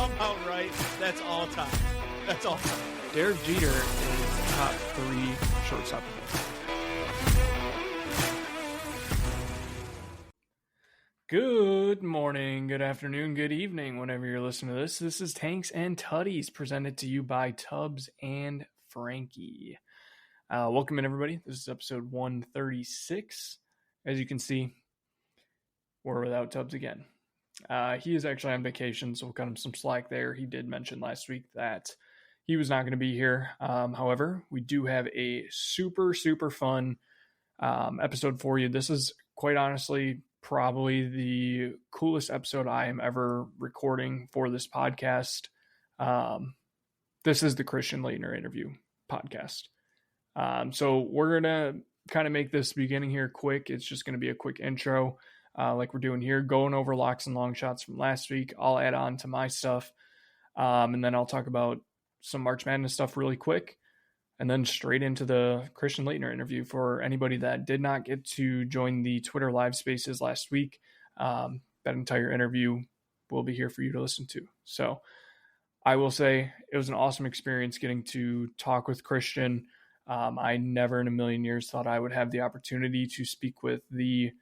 somehow right. That's all time. That's all time. Derek Jeter is top 3 shortstop. Good morning, good afternoon, good evening, whenever you're listening to this. This is Tanks and Tutties, presented to you by Tubbs and Franke. Welcome in, everybody. This is episode 136. As you can see, we're without Tubbs again. He is actually on vacation, so we'll cut him some slack there. He did mention last week that he was not going to be here. However, we do have a super, super fun episode for you. This is, quite honestly, probably the coolest episode I am ever recording for this podcast. This is the Christian Laettner interview podcast. So we're going to kind of make this beginning here quick. It's just going to be a quick intro like we're doing here, going over locks and long shots from last week. I'll add on to my stuff, and then I'll talk about some March Madness stuff really quick, and then straight into the Christian Laettner interview. For anybody that did not get to join the Twitter live spaces last week, that entire interview will be here for you to listen to. So I will say it was an awesome experience getting to talk with Christian. I never in a million years thought I would have the opportunity to speak with the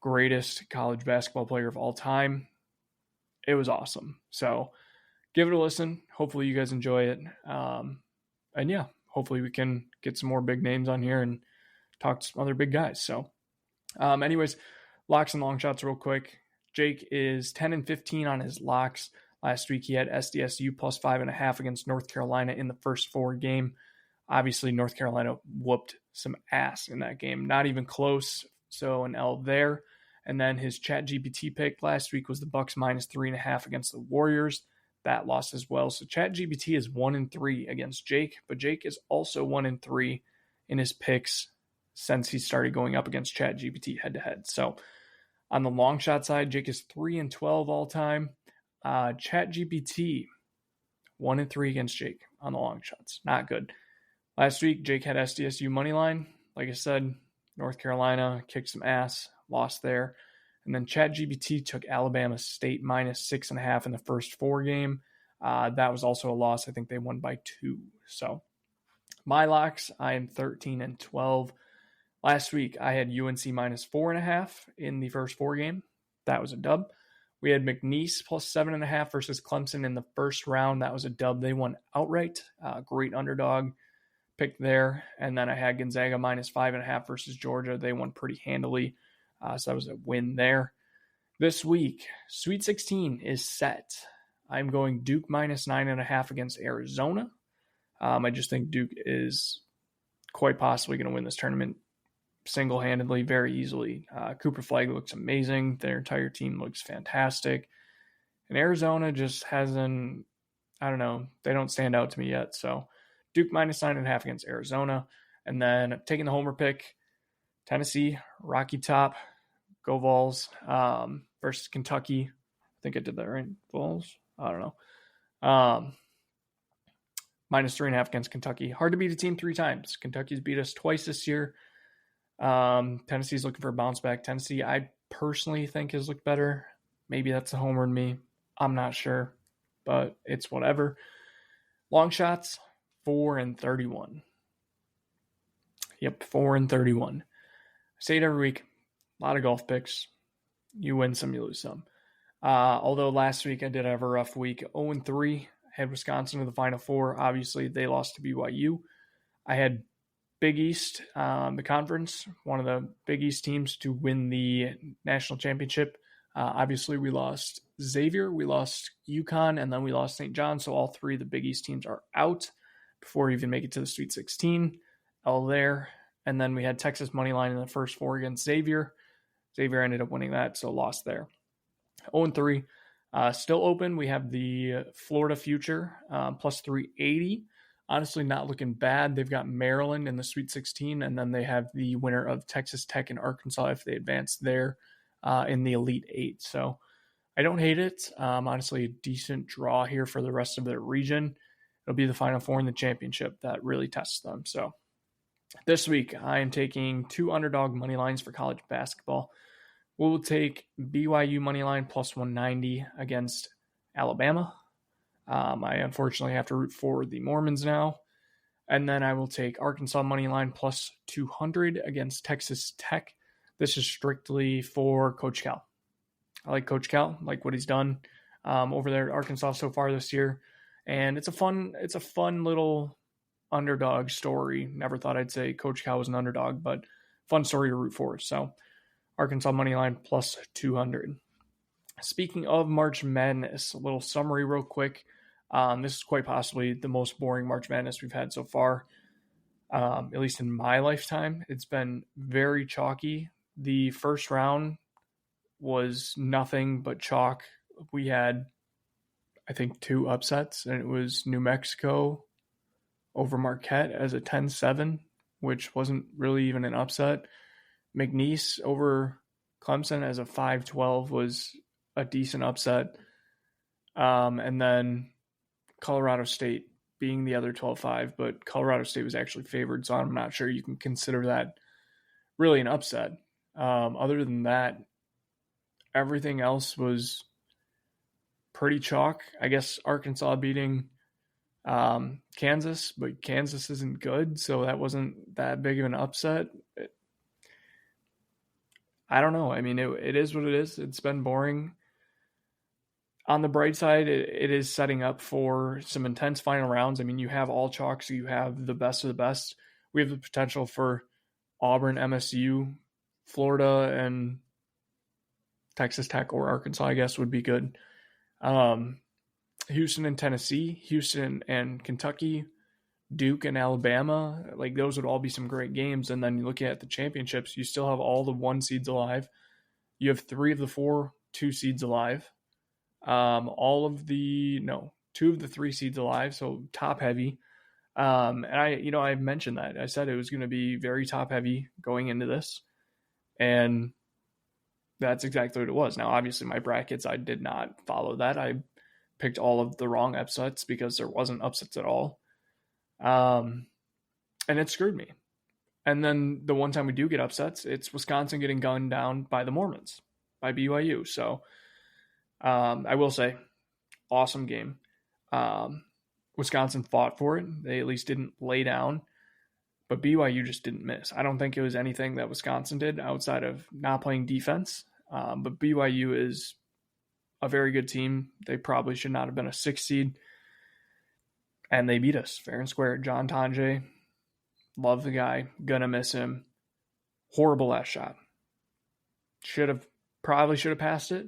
greatest college basketball player of all time. It was awesome. So give it a listen. Hopefully you guys enjoy it. And yeah, hopefully we can get some more big names on here and talk to some other big guys. So anyways, locks and long shots real quick. Jake is 10-15 on his locks. Last week he had SDSU plus 5.5 against North Carolina in the first 4 game. Obviously North Carolina whooped some ass in that game. Not even close. So an L there. And then his ChatGPT pick last week was the Bucks minus 3.5 against the Warriors. That lost as well. So ChatGPT is 1-3 against Jake, but Jake is also 1-3 in his picks since he started going up against ChatGPT head to head. So on the long shot side, Jake is 3-12 all time. ChatGPT 1-3 against Jake on the long shots. Not good. Last week, Jake had SDSU money line. Like I said, North Carolina kicked some ass, lost there. And then ChatGPT took Alabama State minus 6.5 in the first 4 game. That was also a loss. I think they won by 2. So my locks, I am 13-12. Last week, I had UNC minus 4.5 in the first 4 game. That was a dub. We had McNeese plus 7.5 versus Clemson in the first round. That was a dub. They won outright. Great underdog pick there. And then I had Gonzaga minus 5.5 versus Georgia. They won pretty handily. So that was a win there. This week, Sweet 16 is set. I'm going Duke minus 9.5 against Arizona. I just think Duke is quite possibly going to win this tournament single-handedly, very easily. Cooper Flagg looks amazing. Their entire team looks fantastic. And Arizona just hasn't, I don't know, they don't stand out to me yet. So Duke minus 9.5 against Arizona. And then taking the homer pick, Tennessee, Rocky Top, go Vols, versus Kentucky. I think I did that right. Vols? I don't know. Minus 3.5 against Kentucky. Hard to beat a team 3 times. Kentucky's beat us twice this year. Tennessee's looking for a bounce back. Tennessee, I personally think has looked better. Maybe that's the homer in me. I'm not sure, but it's whatever. Long shots, 4-31. Yep, 4-31. I say it every week. A lot of golf picks. You win some, you lose some. Although last week I did have a rough week. 0-3. I had Wisconsin to the Final Four. Obviously, they lost to BYU. I had Big East, the conference, one of the Big East teams to win the national championship. Obviously, we lost Xavier, we lost UConn, and then we lost St. John. So all 3 of the Big East teams are out before we even make it to the Sweet 16. All there. And then we had Texas money line in the first 4 against Xavier. Xavier ended up winning that, so lost there. 0-3. Still open. We have the Florida Future plus 380. Honestly, not looking bad. They've got Maryland in the Sweet 16, and then they have the winner of Texas Tech and Arkansas if they advance there in the Elite 8. So I don't hate it. Honestly, a decent draw here for the rest of their region. It'll be the Final Four in the championship that really tests them. So this week, I am taking 2 underdog money lines for college basketball. We'll take BYU money line plus 190 against Alabama. I unfortunately have to root for the Mormons now. And then I will take Arkansas money line plus 200 against Texas Tech. This is strictly for Coach Cal. I like Coach Cal, like what he's done over there at Arkansas so far this year. And it's a fun little underdog story. Never thought I'd say Coach Cal was an underdog, but fun story to root for. So Arkansas money line plus 200. Speaking of March Madness, a little summary real quick. This is quite possibly the most boring March Madness we've had so far, at least in my lifetime. It's been very chalky. The first round was nothing but chalk. We had, I think, 2 upsets, and it was New Mexico over Marquette as a 10-7, which wasn't really even an upset. McNeese over Clemson as a 5-12 was a decent upset. And then Colorado State being the other 12-5, but Colorado State was actually favored, so I'm not sure you can consider that really an upset. Other than that, everything else was pretty chalk. I guess Arkansas beating Kansas, but Kansas isn't good, so that wasn't that big of an upset. I don't know. I mean, it is what it is. It's been boring. On the bright side, it is setting up for some intense final rounds. I mean, you have all chalk, so you have the best of the best. We have the potential for Auburn, MSU, Florida, and Texas Tech or Arkansas, I guess, would be good. Houston and Tennessee, Houston and Kentucky, Duke and Alabama, like those would all be some great games. And then you look at the championships, you still have all the 1 seeds alive. You have 3 of the 4 2 seeds alive. 2 of the 3 seeds alive, so top heavy. And I mentioned that. I said it was going to be very top heavy going into this, and that's exactly what it was. Now, obviously, my brackets, I did not follow that. I picked all of the wrong upsets because there wasn't upsets at all. And it screwed me. And then the one time we do get upsets, it's Wisconsin getting gunned down by the Mormons, by BYU. So I will say, awesome game. Wisconsin fought for it. They at least didn't lay down, but BYU just didn't miss. I don't think it was anything that Wisconsin did outside of not playing defense. But BYU is a very good team. They probably should not have been a 6 seed. And they beat us fair and square. John Tonje, love the guy, gonna miss him. Horrible last shot. Probably should have passed it.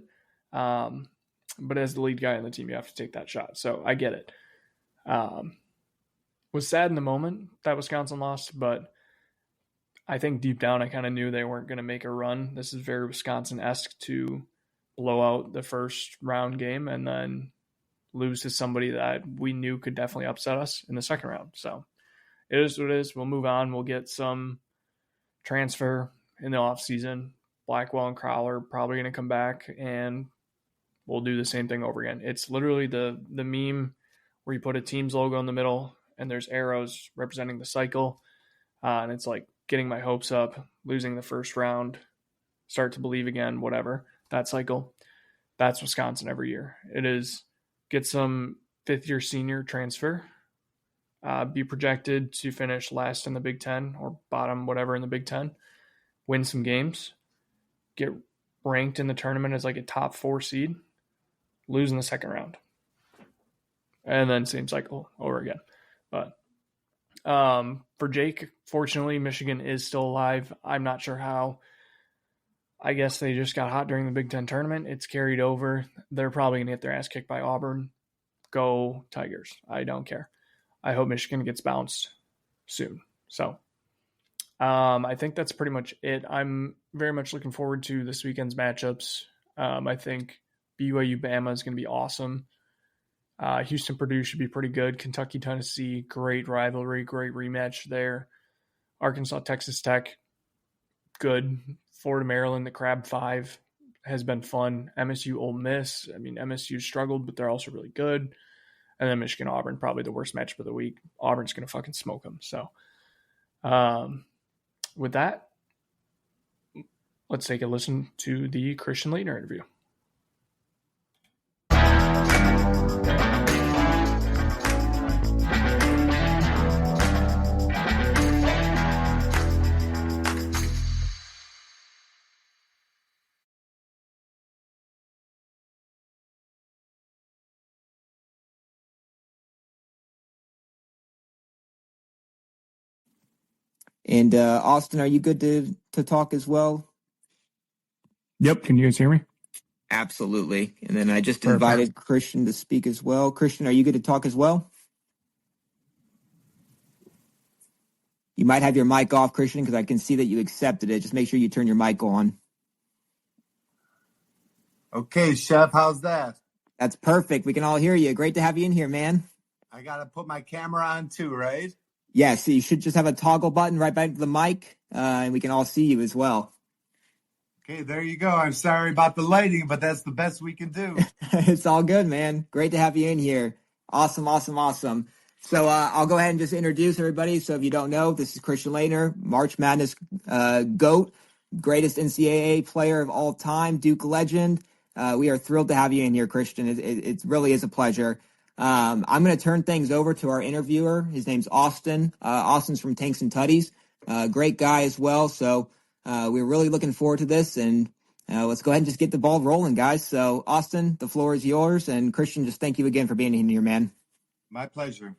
But as the lead guy on the team, you have to take that shot. So I get it. Was sad in the moment that Wisconsin lost, but I think deep down I kind of knew they weren't going to make a run. This is very Wisconsin-esque to blow out the first round game and then lose to somebody that we knew could definitely upset us in the second round. So it is what it is. We'll move on. We'll get some transfer in the offseason. Blackwell and Crowler probably going to come back, and we'll do the same thing over again. It's literally the meme where you put a team's logo in the middle and there's arrows representing the cycle. And it's like getting my hopes up, losing the first round, start to believe again, whatever. That cycle. That's Wisconsin every year. It is get some fifth-year senior transfer, be projected to finish last in the Big Ten or bottom whatever in the Big Ten, win some games, get ranked in the tournament as like a top 4 seed, lose in the second round. And then same cycle over again. But for Jake, fortunately, Michigan is still alive. I'm not sure how. I guess they just got hot during the Big Ten tournament. It's carried over. They're probably going to get their ass kicked by Auburn. Go Tigers. I don't care. I hope Michigan gets bounced soon. So I think that's pretty much it. I'm very much looking forward to this weekend's matchups. I think BYU-Bama is going to be awesome. Houston-Purdue should be pretty good. Kentucky-Tennessee, great rivalry, great rematch there. Arkansas-Texas Tech, good. Florida-Maryland, the Crab 5 has been fun. MSU-Ole Miss, I mean, MSU struggled, but they're also really good. And then Michigan-Auburn, probably the worst matchup of the week. Auburn's going to fucking smoke them. So with that, let's take a listen to the Christian Laettner interview. And Austin, are you good to talk as well? Yep. Can you guys hear me? Absolutely. And then I just Perfect. invited Christian to speak as well. Christian, are you good to talk as well? You might have your mic off, Christian, because I can see that you accepted it. Just make sure you turn your mic on. Okay, Chef, how's that? That's perfect. We can all hear you. Great to have you in here, man. I got to put my camera on too, right? Yes, you should just have a toggle button right back to the mic, and we can all see you as well. Okay, there you go. I'm sorry about the lighting, but that's the best we can do. It's all good, man. Great to have you in here. Awesome. So I'll go ahead and just introduce everybody. So if you don't know, this is Christian Laettner, March Madness GOAT, greatest NCAA player of all time, Duke legend. We are thrilled to have you in here, Christian. It really is a pleasure. I'm going to turn things over to our interviewer. His name's Austin. Austin's from Tanks and Tutties. Great guy as well. So we're really looking forward to this, and let's go ahead and just get the ball rolling, guys. So, Austin, the floor is yours. And Christian, just thank you again for being in here, man. My pleasure.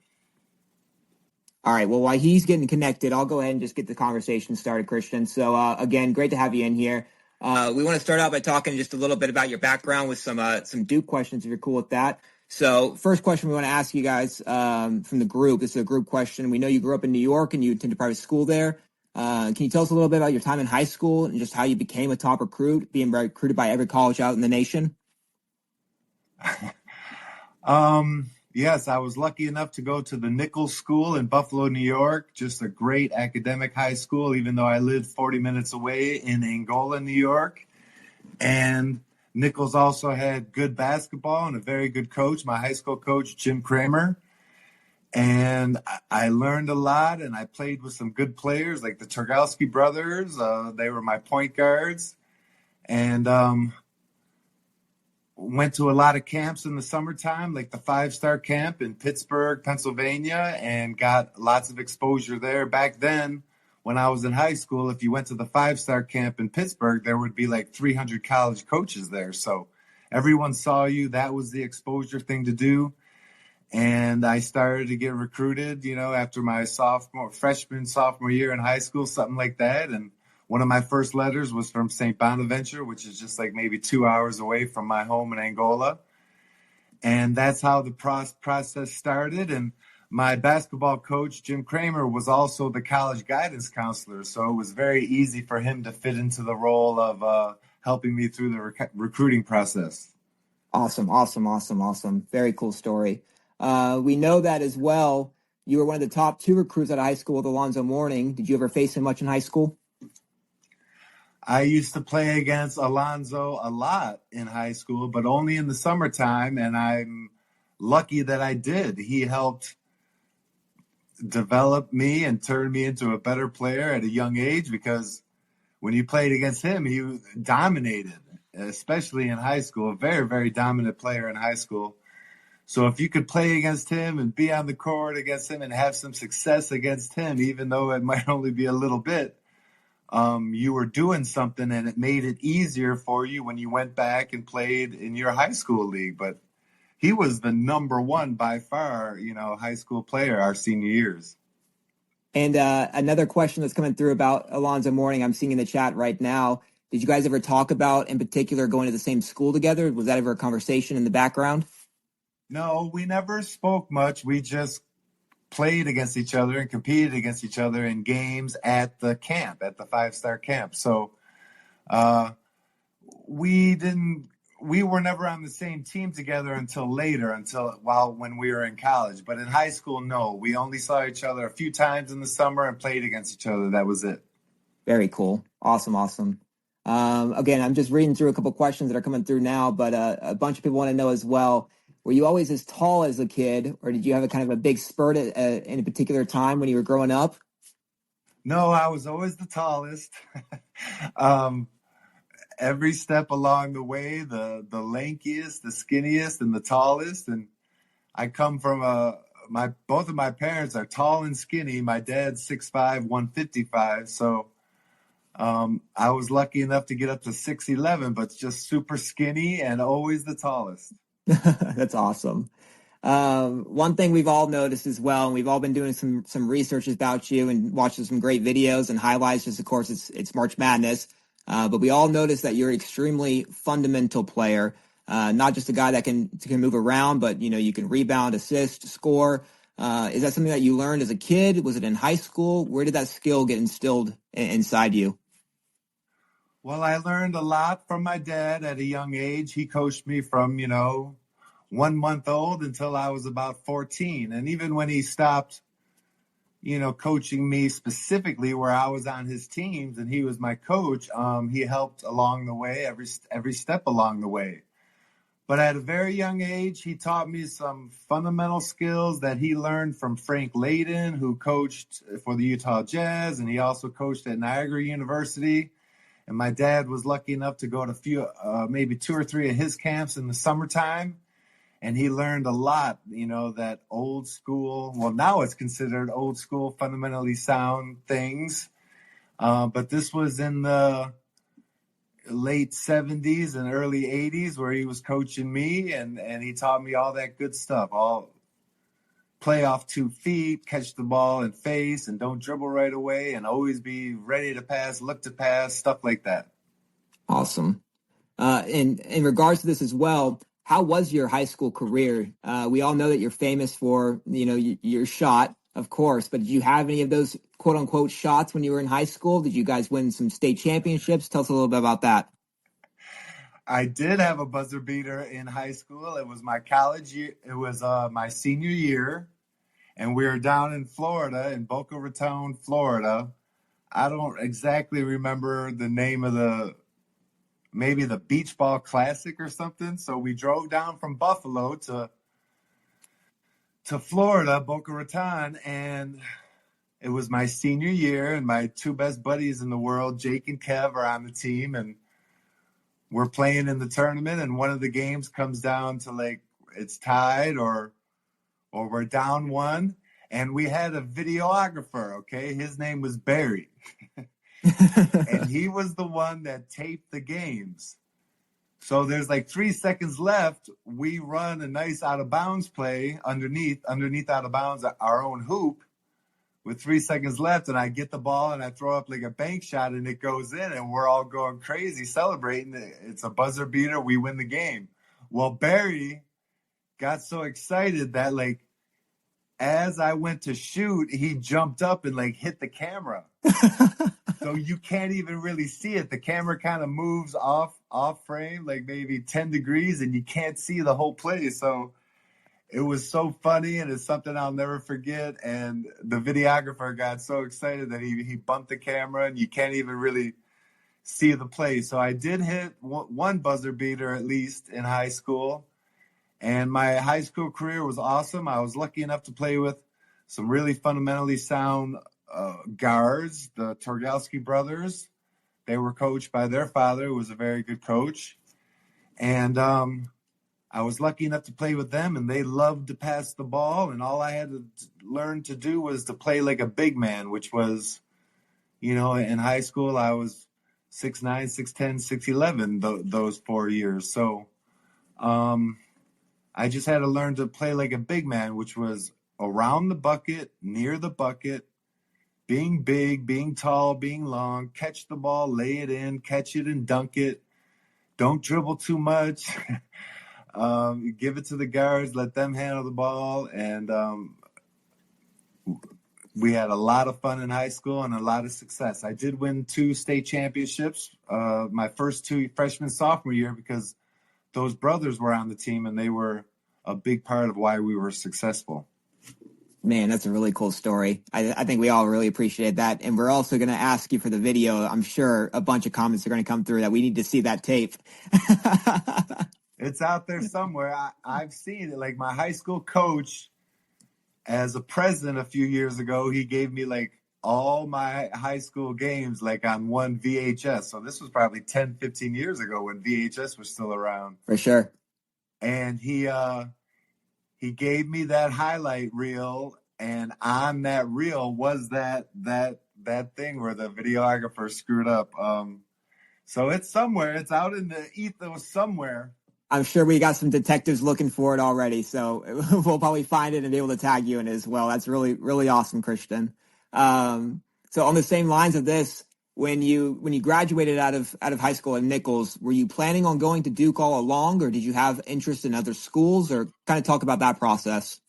All right. Well, while he's getting connected, I'll go ahead and just get the conversation started, Christian. So, again, great to have you in here. We want to start out by talking just a little bit about your background with some Duke questions, if you're cool with that. So, first question we want to ask you guys from the group. This is a group question. We know you grew up in New York and you attended private school there. Can you tell us a little bit about your time in high school and just how you became a top recruit, being recruited by every college out in the nation? Yes, I was lucky enough to go to the Nichols School in Buffalo, New York. Just a great academic high school, even though I lived 40 minutes away in Angola, New York. And Nichols also had good basketball and a very good coach, my high school coach, Jim Kramer. And I learned a lot, and I played with some good players like the Turgalski brothers. They were my point guards. And went to a lot of camps in the summertime, like the 5-star camp in Pittsburgh, Pennsylvania, and got lots of exposure there. Back then, when I was in high school, if you went to the 5-star camp in Pittsburgh, there would be like 300 college coaches there. So everyone saw you. That was the exposure thing to do. And I started to get recruited, after my freshman, sophomore year in high school, something like that. And one of my first letters was from St. Bonaventure, which is just like maybe 2 hours away from my home in Angola. And that's how the process started. And my basketball coach, Jim Kramer, was also the college guidance counselor. So it was very easy for him to fit into the role of helping me through the recruiting process. Awesome. Very cool story. We know that as well. You were one of the top 2 recruits out of high school with Alonzo Mourning. Did you ever face him much in high school? I used to play against Alonzo a lot in high school, but only in the summertime, and I'm lucky that I did. He helped develop me and turn me into a better player at a young age, because when you played against him, he dominated, especially in high school, a very, very dominant player in high school. So if you could play against him and be on the court against him and have some success against him, even though it might only be a little bit, you were doing something, and it made it easier for you when you went back and played in your high school league. But he was the number one by far, high school player our senior years. And another question that's coming through about Alonzo Mourning, I'm seeing in the chat right now. Did you guys ever talk about, in particular, going to the same school together? Was that ever a conversation in the background? No, we never spoke much. We just played against each other and competed against each other in games at the camp, at the 5-star camp. So we were never on the same team together until later, when we were in college. But in high school, no, we only saw each other a few times in the summer and played against each other. That was it. Very cool. Awesome. Again, I'm just reading through a couple questions that are coming through now, but a bunch of people want to know as well. Were you always as tall as a kid, or did you have a kind of a big spurt in a particular time when you were growing up? No, I was always the tallest. Every step along the way, the lankiest, the skinniest, and the tallest. And I come from both of my parents are tall and skinny. My dad's 6'5", 155. So I was lucky enough to get up to 6'11", but just super skinny and always the tallest. That's awesome. One thing we've all noticed as well, and we've all been doing some research about you and watching some great videos and highlights. Just of course, it's March Madness, but we all noticed that you're an extremely fundamental player. Not just a guy that can move around, but you can rebound, assist, score. Is that something that you learned as a kid? Was it in high school? Where did that skill get instilled inside you? Well, I learned a lot from my dad at a young age. He coached me from, 1 month old until I was about 14. And even when he stopped, coaching me specifically where I was on his teams and he was my coach, he helped along the way, every step along the way. But at a very young age, he taught me some fundamental skills that he learned from Franke Laettner, who coached for the Utah Jazz, and he also coached at Niagara University. And my dad was lucky enough to go to maybe 2 or 3 of his camps in the summertime. And he learned a lot, that old school, well, now it's considered old school, fundamentally sound things. But this was in the late 70s and early 80s where he was coaching me, and he taught me all that good stuff. All play off 2 feet, catch the ball and face, and don't dribble right away, and always be ready to pass, look to pass, stuff like that. Awesome. In regards to this as well, how was your high school career? We all know that you're famous for, your shot, of course, but did you have any of those quote unquote shots when you were in high school? Did you guys win some state championships? Tell us a little bit about that. I did have a buzzer beater in high school. It was my college year. It was my senior year, and we were down in Florida, in Boca Raton, Florida. I don't exactly remember the name of maybe the Beach Ball Classic or something. So we drove down from Buffalo to Florida, Boca Raton, and it was my senior year, and my 2 best buddies in the world, Jake and Kev, are on the team, and we're playing in the tournament, and one of the games comes down to it's tied or we're down 1, and we had a videographer, okay? His name was Barry. And he was the one that taped the games. So there's 3 seconds left. We run a nice out of bounds play underneath out of bounds, our own hoop, with 3 seconds left. And I get the ball and I throw up a bank shot and it goes in, and we're all going crazy celebrating. It's a buzzer beater. We win the game. Well, Barry got so excited that as I went to shoot, he jumped up and hit the camera. So you can't even really see it. The camera kind of moves off frame, maybe 10 degrees, and you can't see the whole play. So it was so funny, and it's something I'll never forget. And the videographer got so excited that he bumped the camera, and you can't even really see the play. So I did hit one buzzer beater at least in high school. And my high school career was awesome. I was lucky enough to play with some really fundamentally sound guards, the Torgalski brothers. They were coached by their father, who was a very good coach. And I was lucky enough to play with them, and they loved to pass the ball. And all I had to learn to do was to play like a big man, which was, in high school, I was 6'9", 6'10", 6'11", those 4 years. So I just had to learn to play like a big man, which was around the bucket, near the bucket, being big, being tall, being long, catch the ball, lay it in, catch it and dunk it. Don't dribble too much. Give it to the guards, let them handle the ball. And we had a lot of fun in high school and a lot of success. I did win 2 state championships my first 2 freshman, sophomore year, because those brothers were on the team and they were a big part of why we were successful. Man, that's a really cool story. I think we all really appreciate that. And we're also going to ask you for the video. I'm sure a bunch of comments are going to come through that we need to see that tape. It's out there somewhere. I've seen it. My high school coach, as a present a few years ago, he gave me all my high school games on one VHS. So this was probably 10, 15 years ago when VHS was still around. For sure. And he gave me that highlight reel, and on that reel was that thing where the videographer screwed up. So it's somewhere. It's out in the ethos somewhere. I'm sure we got some detectives looking for it already, so we'll probably find it and be able to tag you in it as well. That's really, really awesome, Christian. So on the same lines of this, when you graduated out of high school at Nichols, were you planning on going to Duke all along, or did you have interest in other schools, or kind of talk about that process?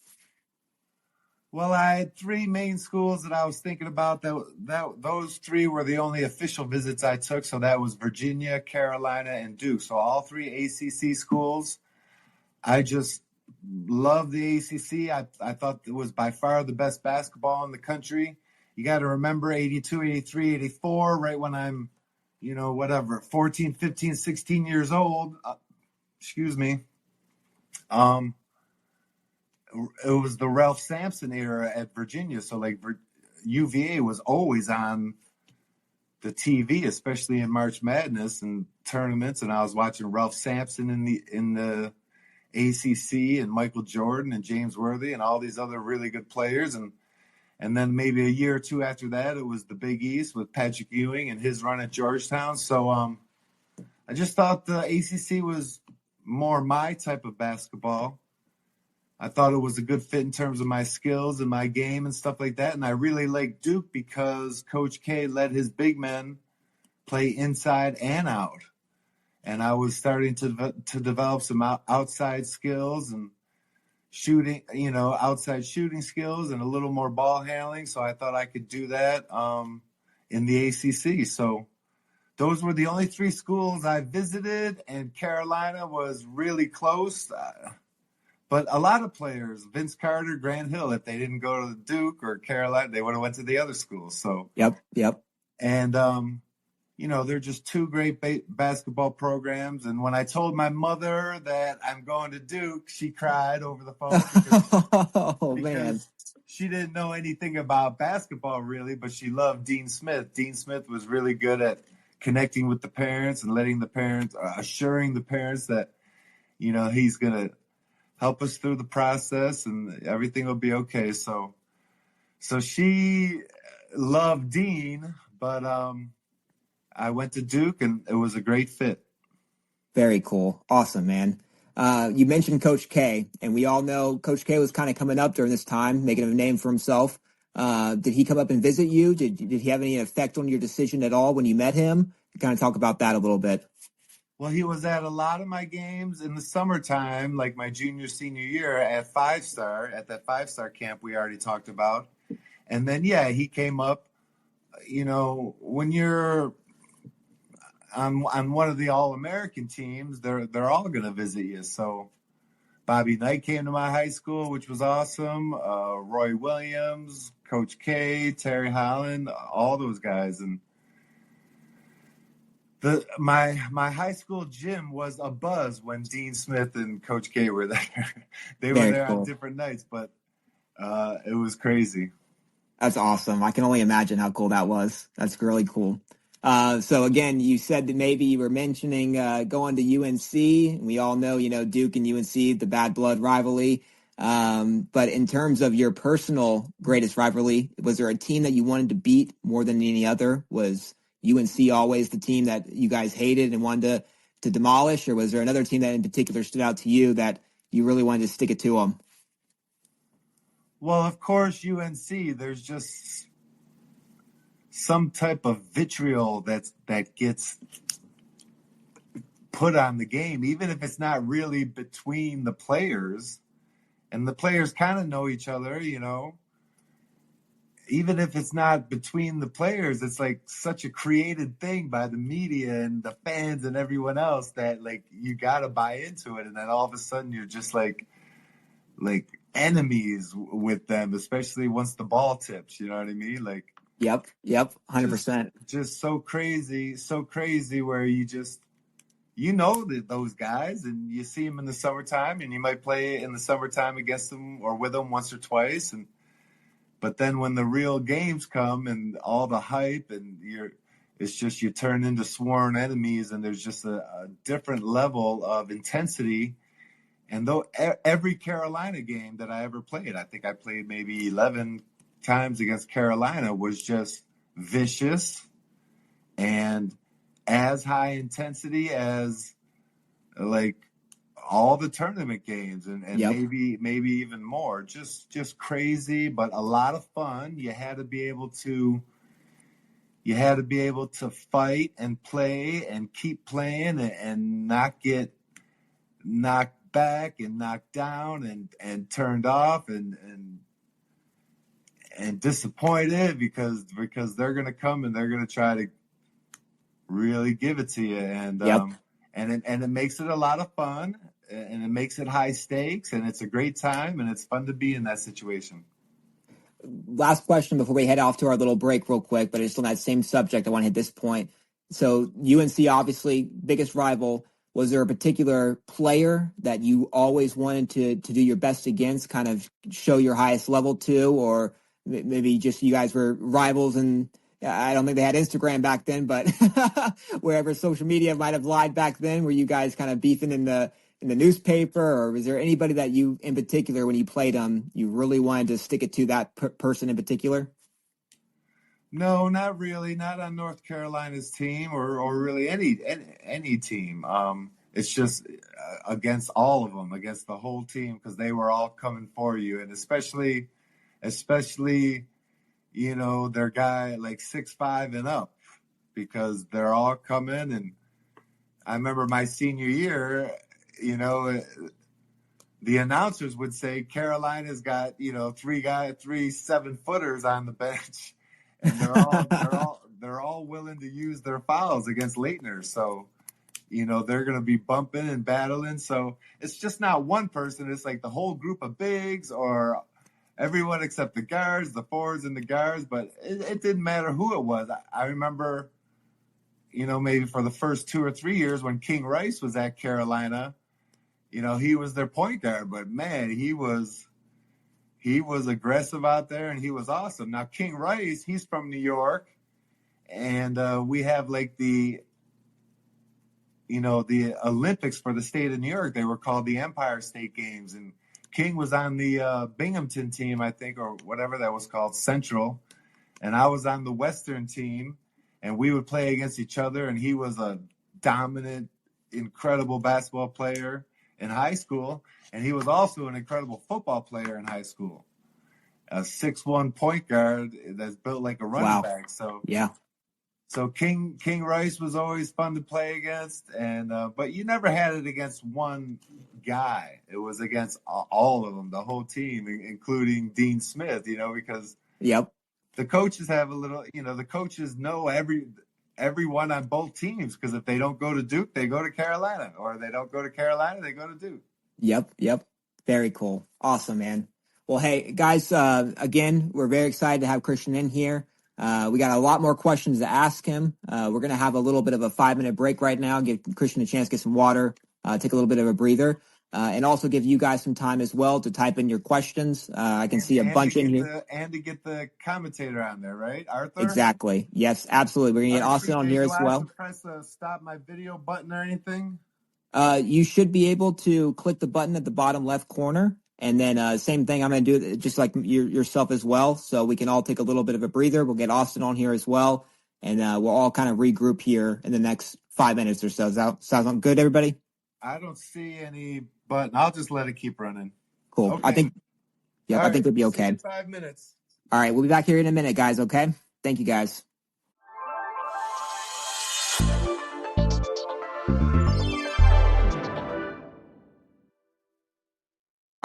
Well, I had three main schools that I was thinking about. Those three were the only official visits I took. So that was Virginia, Carolina, and Duke. So all three ACC schools. I just love the ACC. I thought it was by far the best basketball in the country. You got to remember 82, 83, 84, right when I'm, 14, 15, 16 years old. Excuse me. It was the Ralph Sampson era at Virginia. So like UVA was always on the TV, especially in March Madness and tournaments. And I was watching Ralph Sampson in the ACC and Michael Jordan and James Worthy and all these other really good players. And then maybe a year or two after that, it was the Big East with Patrick Ewing and his run at Georgetown. So I just thought the ACC was more my type of basketball. I thought it was a good fit in terms of my skills and my game and stuff like that. And I really liked Duke because Coach K let his big men play inside and out. And I was starting to develop some outside skills and shooting, outside shooting skills and a little more ball handling. So I thought I could do that in the ACC. So those were the only three schools I visited, and Carolina was really close. But a lot of players, Vince Carter, Grant Hill, if they didn't go to Duke or Carolina, they would have went to the other schools. So Yep. And they're just two great basketball programs. And when I told my mother that I'm going to Duke, she cried over the phone because she didn't know anything about basketball really, but she loved Dean Smith. Dean Smith was really good at connecting with the parents and letting the parents, assuring the parents that he's going to help us through the process and everything will be okay. So she loved Dean, but I went to Duke and it was a great fit. Very cool. Awesome, man. You mentioned Coach K, and we all know Coach K was kind of coming up during this time, making a name for himself. Did he come up and visit you? Did he have any effect on your decision at all when you met him? Kind of talk about that a little bit. Well, he was at a lot of my games in the summertime, like my junior, senior year at that 5-star camp we already talked about. And then, he came up, when you're on one of the All-American teams, they're all going to visit you. So Bobby Knight came to my high school, which was awesome. Roy Williams, Coach K, Terry Holland, all those guys. And my high school gym was a buzz when Dean Smith and Coach K were there. They were there on different nights, but it was crazy. That's awesome. I can only imagine how cool that was. That's really cool. So again, you said that maybe you were mentioning going to UNC. We all know, Duke and UNC, the bad blood rivalry. But in terms of your personal greatest rivalry, was there a team that you wanted to beat more than any other? Was UNC always the team that you guys hated and wanted to demolish, or was there another team that in particular stood out to you that you really wanted to stick it to them? Well, of course, UNC, there's just some type of vitriol that gets put on the game, even if it's not really between the players. And the players kind of know each other, Even if it's not between the players, it's like such a created thing by the media and the fans and everyone else that like you got to buy into it. And then all of a sudden you're just like enemies with them, especially once the ball tips, you know what I mean? Like, Yep, 100%. Just so crazy where that those guys and you see them in the summertime and you might play in the summertime against them or with them once or twice. But then when the real games come and all the hype and you turn into sworn enemies and there's just a different level of intensity. And though every Carolina game that I ever played, I think I played maybe 11 times against Carolina, was just vicious and as high intensity as like all the tournament games and Yep. maybe even more. Just crazy, but a lot of fun. You had to be able to fight and play and keep playing and not get knocked back and knocked down and turned off and disappointed because they're going to come and they're going to try to really give it to you. And Yep. And it makes it a lot of fun, and it makes it high stakes, and it's a great time, and it's fun to be in that situation. Last question before we head off to our little break real quick, but it's on that same subject. I want to hit this point. So UNC, obviously, biggest rival. Was there a particular player that you always wanted to do your best against, kind of show your highest level to, or maybe just you guys were rivals and I don't think they had Instagram back then, but wherever social media might have lied back then, were you guys kind of beefing in the newspaper, or was there anybody that you in particular when you played them you really wanted to stick it to that person in particular? No, not really. Not on North Carolina's team or really any team. It's just against all of them, against the whole team, because they were all coming for you, and especially their guy like 6'5" and up, because they're all coming. And I remember my senior year, the announcers would say Carolina's got three 7-footers on the bench, and they're all willing to use their fouls against Laettner. So they're going to be bumping and battling. So it's just not one person. It's like the whole group of bigs, or everyone except the guards, the forwards and the guards. But it didn't matter who it was. I remember, maybe for the first 2 or 3 years when King Rice was at Carolina, he was their point guard. But man, he was aggressive out there, and he was awesome. Now King Rice, he's from New York, and we have like the Olympics for the state of New York. They were called the Empire State Games, and King was on the Binghamton team, I think, or whatever that was called, Central, and I was on the Western team, and we would play against each other. And he was a dominant, incredible basketball player in high school, and he was also an incredible football player in high school. A 6'1" point guard that's built like a running back. So yeah. So King Rice was always fun to play against, and but you never had it against one guy. It was against all of them, the whole team, including Dean Smith. Because the coaches have a little. The coaches know everyone on both teams, because if they don't go to Duke, they go to Carolina, or they don't go to Carolina, they go to Duke. Yep. Very cool. Awesome, man. Well, hey guys, again, we're very excited to have Christian in here. We got a lot more questions to ask him. We're going to have a little bit of a 5-minute break right now, give Christian a chance to get some water, take a little bit of a breather, and also give you guys some time as well to type in your questions. I can see a bunch in here. And to get the commentator on there, right, Arthur? Exactly. Yes, absolutely. We're going to get Austin on here as well. Do I have to press the stop my video button or anything? You should be able to click the button at the bottom left corner. And then same thing, I'm going to do it just like yourself as well. So we can all take a little bit of a breather. We'll get Austin on here as well. And we'll all kind of regroup here in the next 5 minutes or so. Sounds good, everybody? I don't see any button. I'll just let it keep running. Cool. Okay. I think it'll be okay. 5 minutes. All right. We'll be back here in a minute, guys. Okay. Thank you, guys.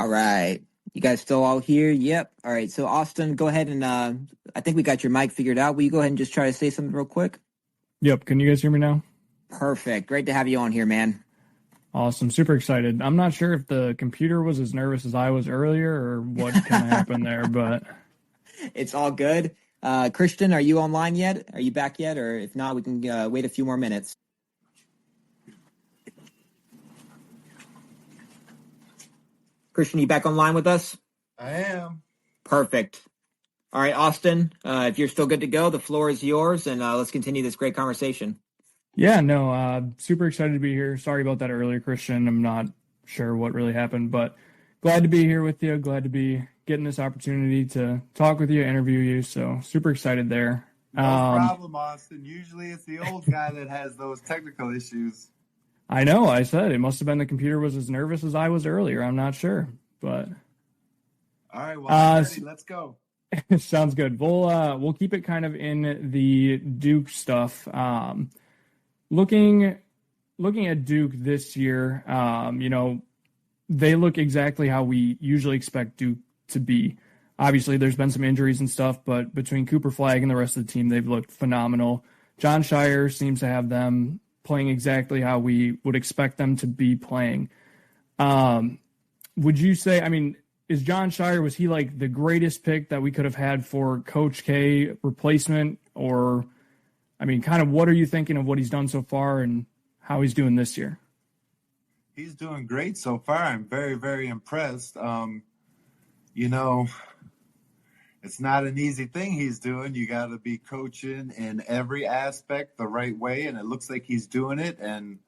All right. You guys still all here? Yep. All right. So, Austin, go ahead and I think we got your mic figured out. Will you go ahead and just try to say something real quick? Yep. Can you guys hear me now? Perfect. Great to have you on here, man. Awesome. Super excited. I'm not sure if the computer was as nervous as I was earlier or what kind of happened there, but it's all good. Christian, are you online yet? Are you back yet? Or if not, we can wait a few more minutes. Christian, you back online with us? I am. Perfect. All right, Austin, if you're still good to go, the floor is yours, and let's continue this great conversation. Yeah, no, super excited to be here. Sorry about that earlier, Christian. I'm not sure what really happened, but glad to be here with you. Glad to be getting this opportunity to talk with you, interview you. So super excited there. No problem, Austin. Usually it's the old guy that has those technical issues. I know. I said it must have been the computer was as nervous as I was earlier. I'm not sure, but All right, well, I'm ready. s- Let's go. sounds good. We'll keep it kind of in the Duke stuff. Looking at Duke this year, they look exactly how we usually expect Duke to be. Obviously, there's been some injuries and stuff, but between Cooper Flag and the rest of the team, they've looked phenomenal. John Shire seems to have them playing exactly how we would expect them to be playing. Would you say, I mean, is John Shire, was he like the greatest pick that we could have had for Coach K replacement? Or, I mean, kind of what are you thinking of what he's done so far and how he's doing this year? He's doing great so far. I'm very, very impressed. You know, it's not an easy thing he's doing. You got to be coaching in every aspect the right way, and it looks like he's doing it, and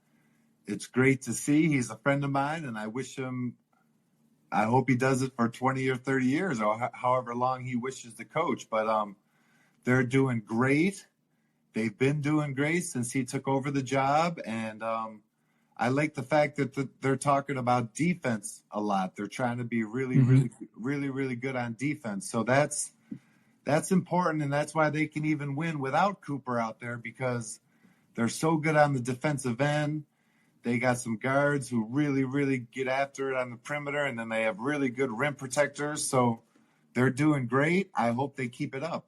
it's great to see. He's a friend of mine, and I hope he does it for 20 or 30 years or however long he wishes to coach. But they're doing great. They've been doing great since he took over the job, and I like the fact that they're talking about defense a lot. They're trying to be really good on defense. So that's important, and that's why they can even win without Cooper out there, because they're so good on the defensive end. They got some guards who really get after it on the perimeter, and then they have really good rim protectors. So they're doing great. I hope they keep it up.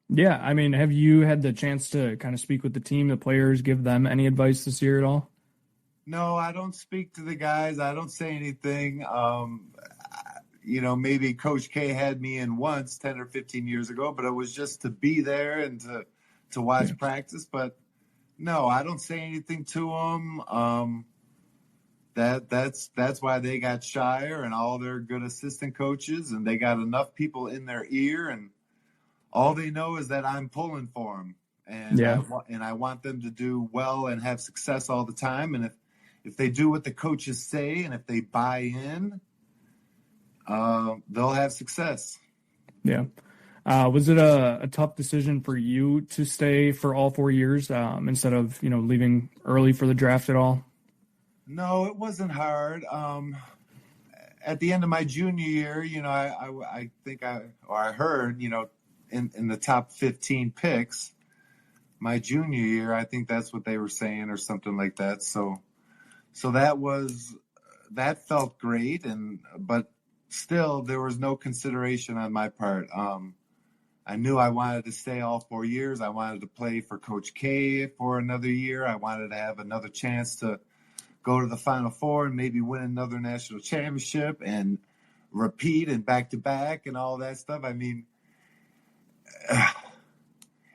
Yeah, I mean, have you had the chance to kind of speak with the team, the players, give them any advice this year at all? No, I don't speak to the guys. I don't say anything. Maybe Coach K had me in once 10 or 15 years ago, but it was just to be there and to watch practice. But no, I don't say anything to them. That's why they got Shire and all their good assistant coaches, and they got enough people in their ear, and all they know is that I'm pulling for them, and I want them to do well and have success all the time. And if they do what the coaches say and if they buy in, they'll have success. Yeah. Was it a tough decision for you to stay for all 4 years instead of, leaving early for the draft at all? No, it wasn't hard. At the end of my junior year, I think I heard, in the top 15 picks, my junior year, I think that's what they were saying or something like that. So that felt great. But still there was no consideration on my part. I knew I wanted to stay all 4 years. I wanted to play for Coach K for another year. I wanted to have another chance to go to the Final Four and maybe win another national championship and repeat and back-to-back and all that stuff. I mean,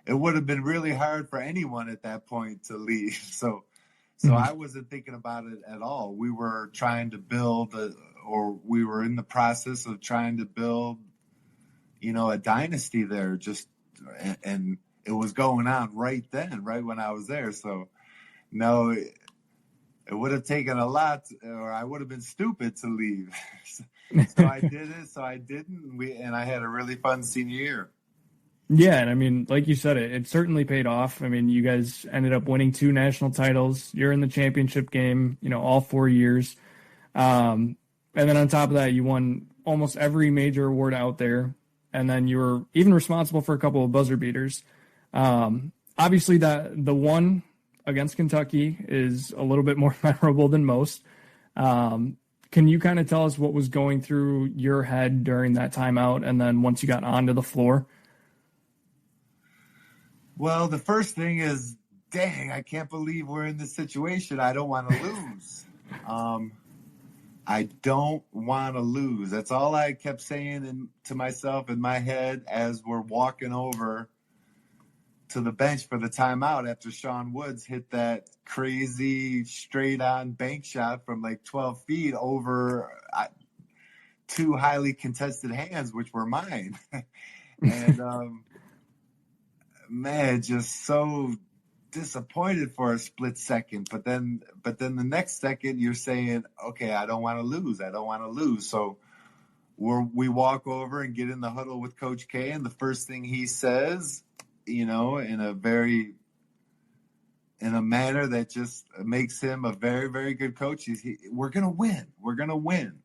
it would have been really hard for anyone at that point to leave. So I wasn't thinking about it at all. We were trying to build we were in the process of trying to build, a dynasty there, and it was going on right then, right when I was there. So no, it would have taken a lot, or I would have been stupid to leave. So I did it. So I didn't. And I had a really fun senior year. Yeah, and I mean, like you said, it certainly paid off. I mean, you guys ended up winning 2 national titles. You're in the championship game, all 4 years. And then on top of that, you won almost every major award out there. And then you were even responsible for a couple of buzzer beaters. Obviously, the one against Kentucky is a little bit more memorable than most. Can you kind of tell us what was going through your head during that timeout and then once you got onto the floor? Well, the first thing is, dang, I can't believe we're in this situation. I don't want to lose. I don't want to lose. That's all I kept saying to myself in my head as we're walking over to the bench for the timeout after Sean Woods hit that crazy straight-on bank shot from like 12 feet over 2 highly contested hands, which were mine. And man, just so disappointed for a split second. But then the next second you're saying, okay, I don't want to lose. So we walk over and get in the huddle with Coach K, and the first thing he says, in a very in a manner that just makes him a very, very good coach. We're going to win. We're going to win.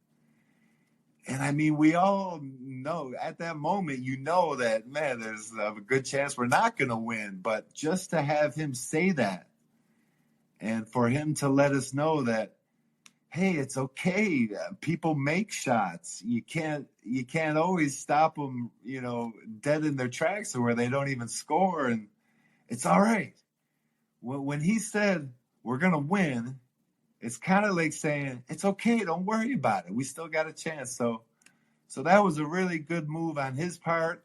And I mean, we all know at that moment, you know that, man, there's a good chance we're not going to win. But just to have him say that and for him to let us know that, hey, it's okay. People make shots. You can't always stop them, dead in their tracks or where they don't even score. And it's all right. When he said we're going to win, it's kind of like saying, it's okay. Don't worry about it. We still got a chance. So that was a really good move on his part.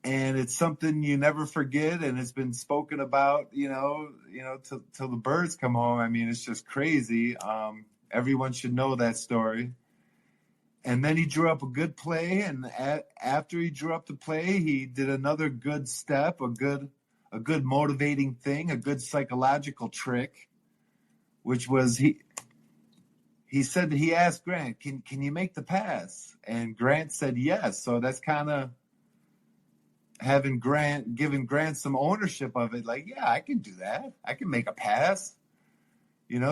And it's something you never forget. And it's been spoken about, till the birds come home. I mean, it's just crazy. Everyone should know that story. And then he drew up a good play. And after he drew up the play, he did another good step, a good motivating thing, a good psychological trick, which was he said that he asked Grant, can you make the pass? And Grant said yes. So that's kind of giving Grant some ownership of it. Like, yeah, I can do that. I can make a pass.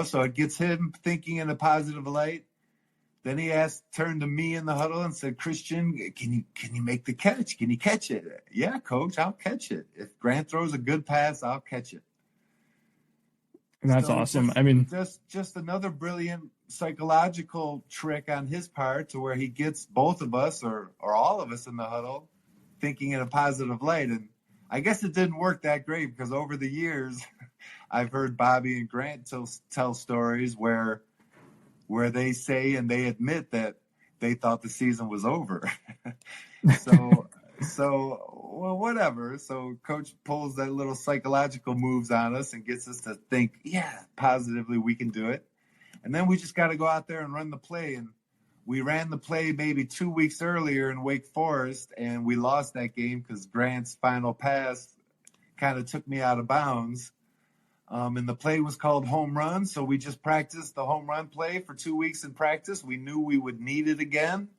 So it gets him thinking in a positive light. Then he turned to me in the huddle and said, Christian, can you make the catch? Can you catch it? Yeah, coach, I'll catch it. If Grant throws a good pass, I'll catch it. And that's awesome. Just another brilliant psychological trick on his part to where he gets both of us or all of us in the huddle thinking in a positive light. And I guess it didn't work that great because over the years, I've heard Bobby and Grant tell stories where they say and they admit that they thought the season was over. Well, whatever. So coach pulls that little psychological moves on us and gets us to think, yeah, positively we can do it. And then we just got to go out there and run the play. And we ran the play maybe 2 weeks earlier in Wake Forest, and we lost that game because Grant's final pass kind of took me out of bounds. And the play was called home run. So we just practiced the home run play for 2 weeks in practice. We knew we would need it again.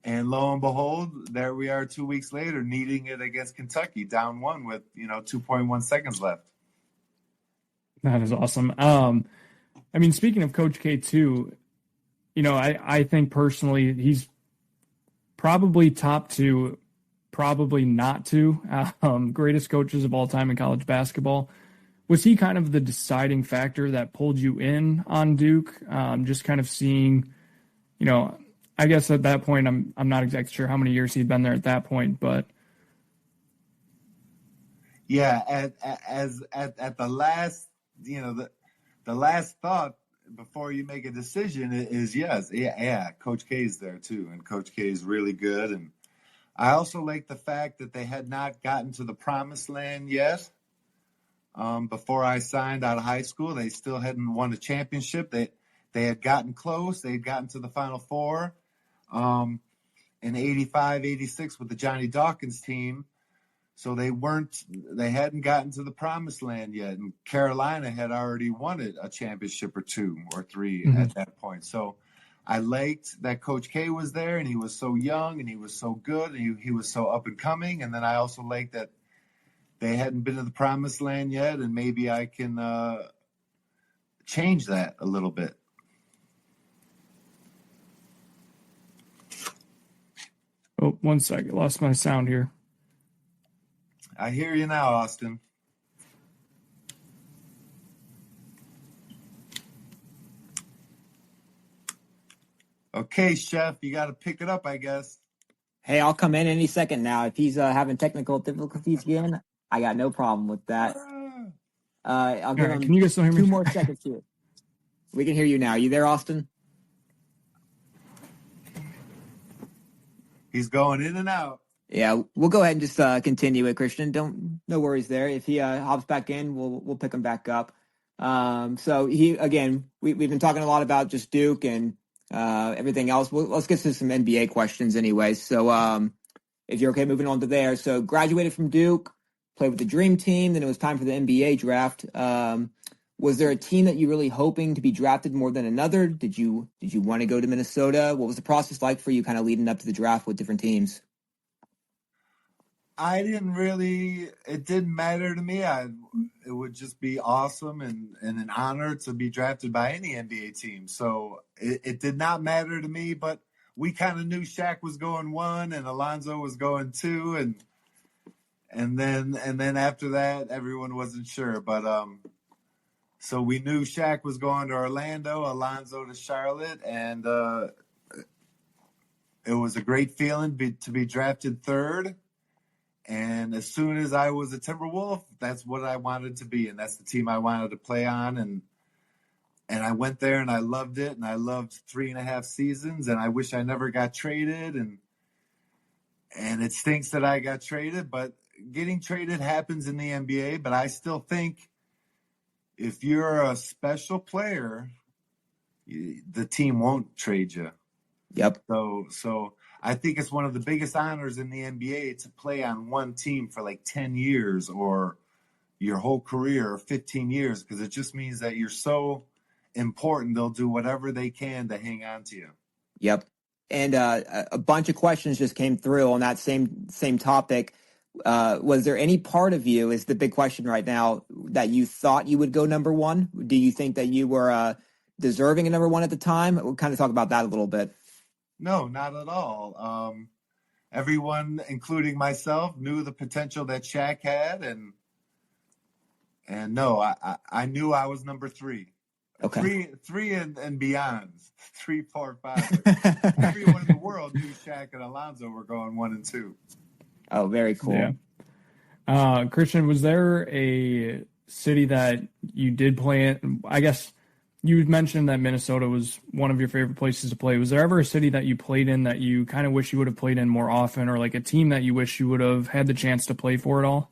And lo and behold, there we are 2 weeks later, needing it against Kentucky, down 1 with, 2.1 seconds left. That is awesome. Speaking of Coach K too, I think personally he's probably top 2, probably not 2 greatest coaches of all time in college basketball. Was he kind of the deciding factor that pulled you in on Duke? Just kind of seeing, I guess at that point, I'm not exactly sure how many years he'd been there at that point, but yeah, at the last, the last thought before you make a decision is yes, yeah, Coach K is there too, and Coach K is really good, and I also like the fact that they had not gotten to the promised land yet. Before I signed out of high school, they still hadn't won a championship. They had gotten close. They had gotten to the Final Four in 85, 86 with the Johnny Dawkins team. So they hadn't gotten to the promised land yet. And Carolina had already won a championship or 2 or 3 at that point. So I liked that Coach K was there, and he was so young, and he was so good, and he was so up and coming. And then I also liked that they hadn't been to the promised land yet, and maybe I can change that a little bit. Oh, 1 second. Lost my sound here. I hear you now, Austin. Okay, Chef, you got to pick it up, I guess. Hey, I'll come in any second now. If he's having technical difficulties again, I got no problem with that. I'll give him can you guys still hear me? 2 more seconds here. We can hear you now. You there, Austin? He's going in and out. Yeah, we'll go ahead and just continue it, Christian. No worries there. If he hops back in, we'll pick him back up. So we've been talking a lot about just Duke and everything else. Let's get to some NBA questions anyway. So if you're okay moving on to there. So graduated from Duke, played with the Dream Team, then it was time for the NBA draft. Was there a team that you really hoping to be drafted more than another? Did you want to go to Minnesota? What was the process like for you kind of leading up to the draft with different teams? it didn't matter to me. It would just be awesome and an honor to be drafted by any NBA team. So it did not matter to me, but we kind of knew Shaq was going 1 and Alonzo was going 2. And then after that, everyone wasn't sure. But so we knew Shaq was going to Orlando, Alonzo to Charlotte, and it was a great feeling to be drafted 3rd. And as soon as I was a Timberwolf, that's what I wanted to be, and that's the team I wanted to play on. And I went there, and I loved it, and I loved 3.5 seasons, and I wish I never got traded. And it stinks that I got traded, but getting traded happens in the NBA. But I still think if you're a special player, the team won't trade you. Yep. So I think it's one of the biggest honors in the NBA to play on one team for like 10 years or your whole career or 15 years, because it just means that you're so important. They'll do whatever they can to hang on to you. Yep. And a bunch of questions just came through on that same topic. Was there any part of you, is the big question right now, that you thought you would go number 1? Do you think that you were deserving of number 1 at the time? We'll kind of talk about that a little bit. No, not at all. Everyone, including myself, knew the potential that Shaq had, and no, I knew I was number 3. Okay. Three and beyond. 3, 4, 5. Everyone in the world knew Shaq and Alonzo were going 1 and 2. Oh, very cool. Yeah. Christian, was there a city that you did play in? I guess you mentioned that Minnesota was one of your favorite places to play. Was there ever a city that you played in that you kind of wish you would have played in more often, or like a team that you wish you would have had the chance to play for at all?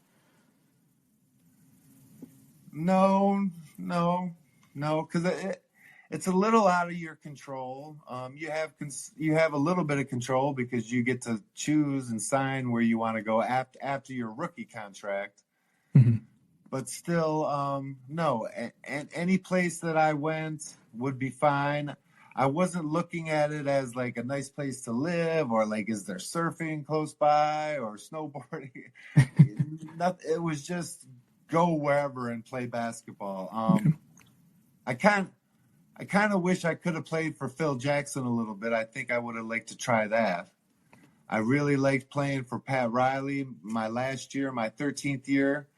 No, because it's a little out of your control. You have a little bit of control because you get to choose and sign where you want to go after your rookie contract. Mm-hmm. But still, no. And any place that I went would be fine. I wasn't looking at it as like a nice place to live, or like, is there surfing close by or snowboarding? It was just go wherever and play basketball. I kind of wish I could have played for Phil Jackson a little bit. I think I would have liked to try that. I really liked playing for Pat Riley my last year, my 13th year,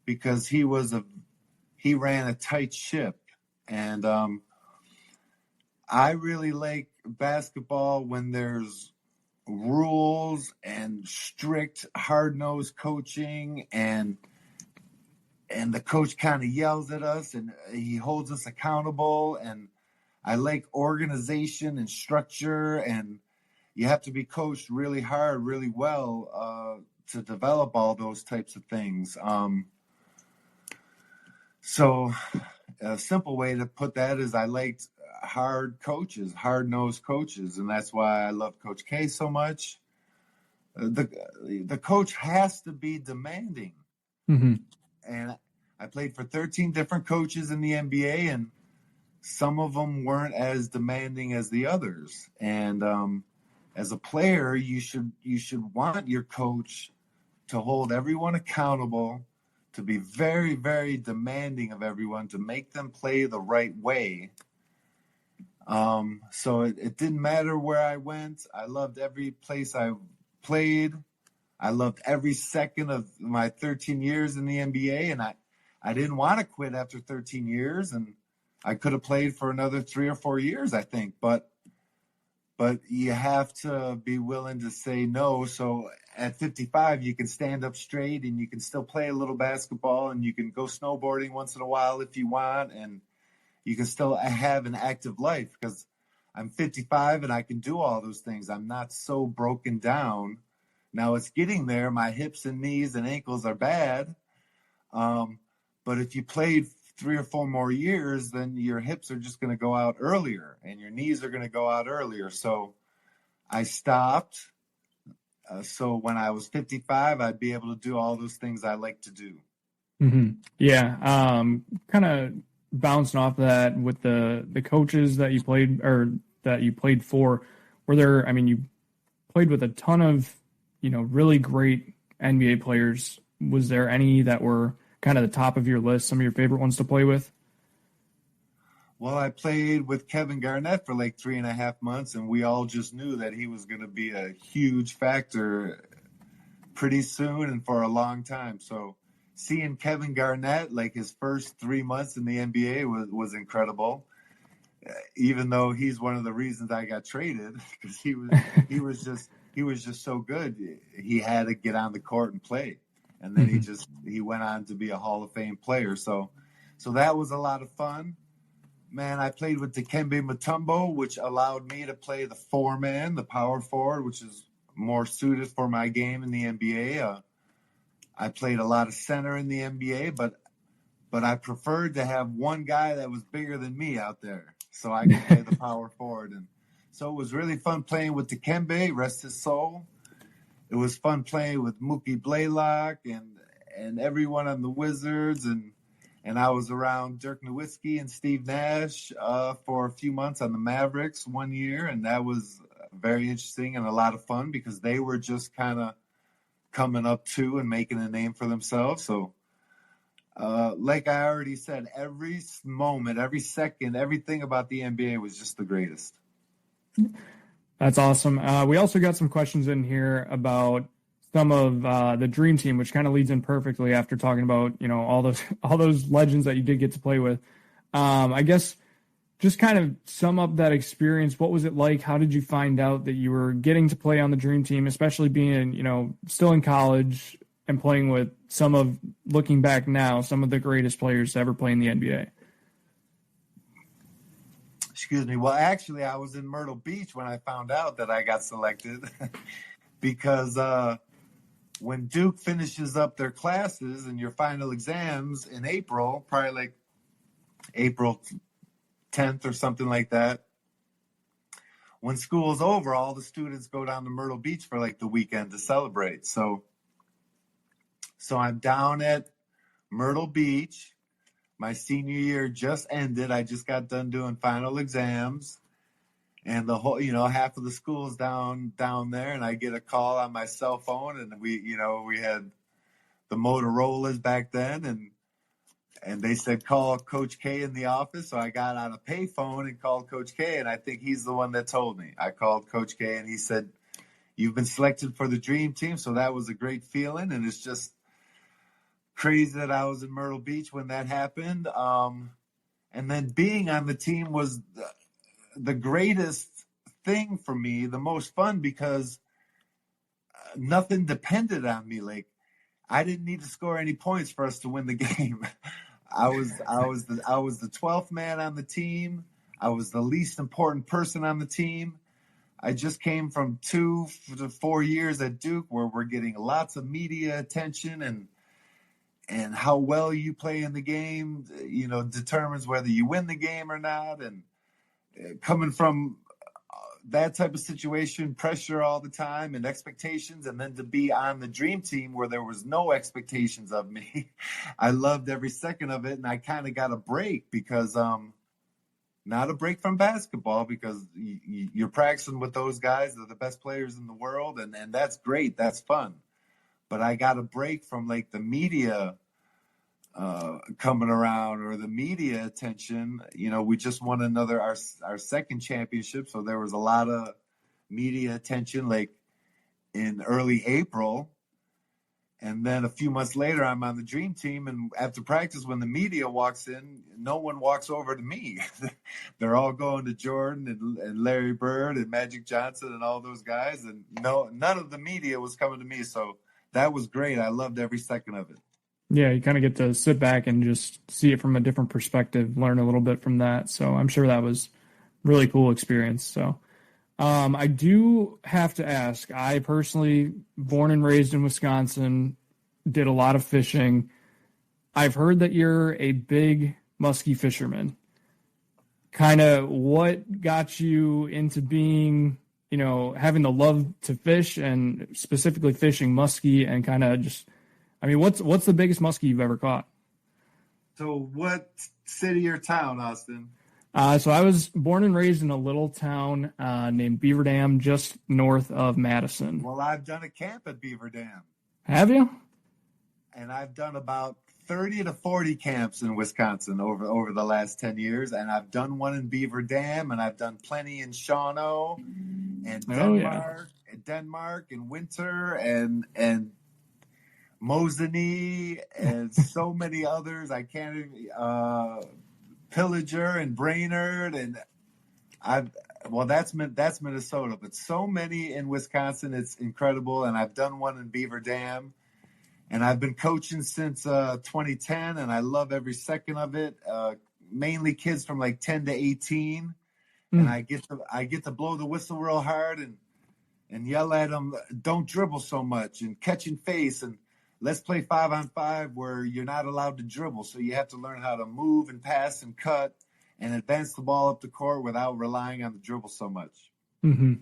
because he ran a tight ship. And I really like basketball when there's rules and strict, hard-nosed coaching, and the coach kind of yells at us and he holds us accountable. And I like organization and structure, and you have to be coached really hard, really well to develop all those types of things. So a simple way to put that is I liked hard coaches, hard-nosed coaches, and that's why I love Coach K so much. The coach has to be demanding. Mm-hmm. And I played for 13 different coaches in the NBA, and some of them weren't as demanding as the others. And as a player, you should want your coach to hold everyone accountable, to be very, very demanding of everyone, to make them play the right way. So it didn't matter where I went. I loved every place I played. I loved every second of my 13 years in the NBA, and I didn't want to quit after 13 years, and I could have played for another 3 or 4 years, I think. But you have to be willing to say no. So at 55, you can stand up straight, and you can still play a little basketball, and you can go snowboarding once in a while if you want, and you can still have an active life, because I'm 55 and I can do all those things. I'm not so broken down. Now it's getting there. My hips and knees and ankles are bad. But if you played 3 or 4 more years, then your hips are just going to go out earlier and your knees are going to go out earlier. So I stopped. So when I was 55, I'd be able to do all those things I like to do. Mm-hmm. Yeah. Kind of bouncing off that with the coaches that you played for, were there, I mean, you played with a ton of, really great NBA players, was there any that were kind of the top of your list, some of your favorite ones to play with? Well, I played with Kevin Garnett for like 3.5 months, and we all just knew that he was going to be a huge factor pretty soon and for a long time. So seeing Kevin Garnett, like his first 3 months in the NBA was incredible. Even though he's one of the reasons I got traded, because he was just so good. He had to get on the court and play, and then he went on to be a Hall of Fame player. So that was a lot of fun. Man, I played with Dikembe Mutombo, which allowed me to play the 4-man, the power forward, which is more suited for my game in the NBA. I played a lot of center in the NBA, but I preferred to have one guy that was bigger than me out there, so I could play the power forward. And so it was really fun playing with Dikembe, rest his soul. It was fun playing with Mookie Blaylock and everyone on the Wizards, and I was around Dirk Nowitzki and Steve Nash for a few months on the Mavericks one year, and that was very interesting and a lot of fun because they were just kind of coming up too and making a name for themselves. So like I already said, every moment, every second, everything about the NBA was just the greatest. That's awesome. We also got some questions in here about some of the Dream Team, which kind of leads in perfectly after talking about, all those legends that you did get to play with. I guess just kind of sum up that experience. What was it like? How did you find out that you were getting to play on the Dream Team, especially being, still in college and playing with looking back now, some of the greatest players to ever play in the NBA? Excuse me. Well, actually, I was in Myrtle Beach when I found out that I got selected because when Duke finishes up their classes and your final exams in April, probably like April 10th or something like that, when school's over, all the students go down to Myrtle Beach for like the weekend to celebrate. So I'm down at Myrtle Beach. My senior year just ended. I just got done doing final exams, and the whole, half of the school's down there, and I get a call on my cell phone, and we had the Motorola's back then, and they said, call Coach K in the office. So I got on a payphone and called Coach K, and I think he's the one that told me. I called Coach K, and he said, you've been selected for the Dream Team. So that was a great feeling, and it's just crazy that I was in Myrtle Beach when that happened. And then being on the team was the greatest thing for me, the most fun, because nothing depended on me. Like, I didn't need to score any points for us to win the game. I was the 12th man on the team. I was the least important person on the team. I just came from 2 to 4 years at Duke where we're getting lots of media attention, and how well you play in the game, determines whether you win the game or not. And coming from that type of situation, pressure all the time and expectations, and then to be on the Dream Team where there was no expectations of me, I loved every second of it. And I kind of got a break because, not a break from basketball, because you're practicing with those guys. They're the best players in the world. And that's great. That's fun. But I got a break from like the media coming around or the media attention. We just won our second championship, so there was a lot of media attention like in early April, and then a few months later I'm on the Dream Team, and after practice when the media walks in, no one walks over to me. They're all going to Jordan and Larry Bird and Magic Johnson and all those guys, and none of the media was coming to me. So that was great. I loved every second of it. Yeah, you kind of get to sit back and just see it from a different perspective, learn a little bit from that. So I'm sure that was really cool experience. So I do have to ask, I personally, born and raised in Wisconsin, did a lot of fishing. I've heard that you're a big muskie fisherman. Kind of what got you into being, having the love to fish and specifically fishing muskie, and kind of just, what's the biggest muskie you've ever caught? So what city or town, Austin? So I was born and raised in a little town named Beaver Dam, just north of Madison. Well, I've done a camp at Beaver Dam. Have you? And I've done about 30 to 40 camps in Wisconsin over the last 10 years. And I've done one in Beaver Dam, and I've done plenty in Shawano and Oh, yeah. Denmark and Winter and Mosinee and so many others. I can't even, Pillager and Brainerd, and that's Minnesota, but so many in Wisconsin, it's incredible. And I've done one in Beaver Dam, and I've been coaching since 2010, and I love every second of it. Mainly kids from like 10 to 18, and I get to blow the whistle real hard and yell at them, don't dribble so much, and catch and face, and let's play 5-on-5 where you're not allowed to dribble. So you have to learn how to move and pass and cut and advance the ball up the court without relying on the dribble so much. Mm-hmm.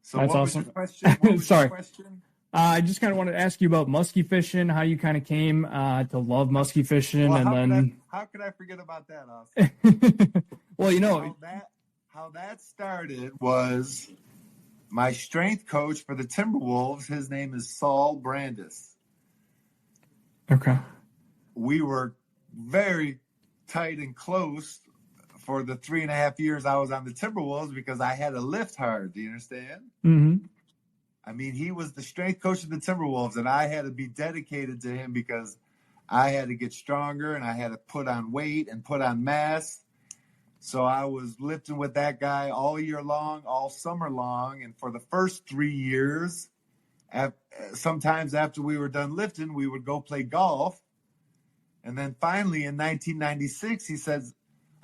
So that's what awesome. Was your question? What was Sorry. Your question? I just kind of wanted to ask you about muskie fishing, how you kind of came to love muskie fishing, Well, and how could I forget about that, Austin? Well, how that started was my strength coach for the Timberwolves. His name is Saul Brandis. Okay. We were very tight and close for the 3.5 years I was on the Timberwolves because I had to lift hard. Do you understand? Mm-hmm. I mean, he was the strength coach of the Timberwolves, and I had to be dedicated to him because I had to get stronger and I had to put on weight and put on mass. So I was lifting with that guy all year long, all summer long. And for the first 3 years, sometimes after we were done lifting, we would go play golf. And then finally in 1996, he says,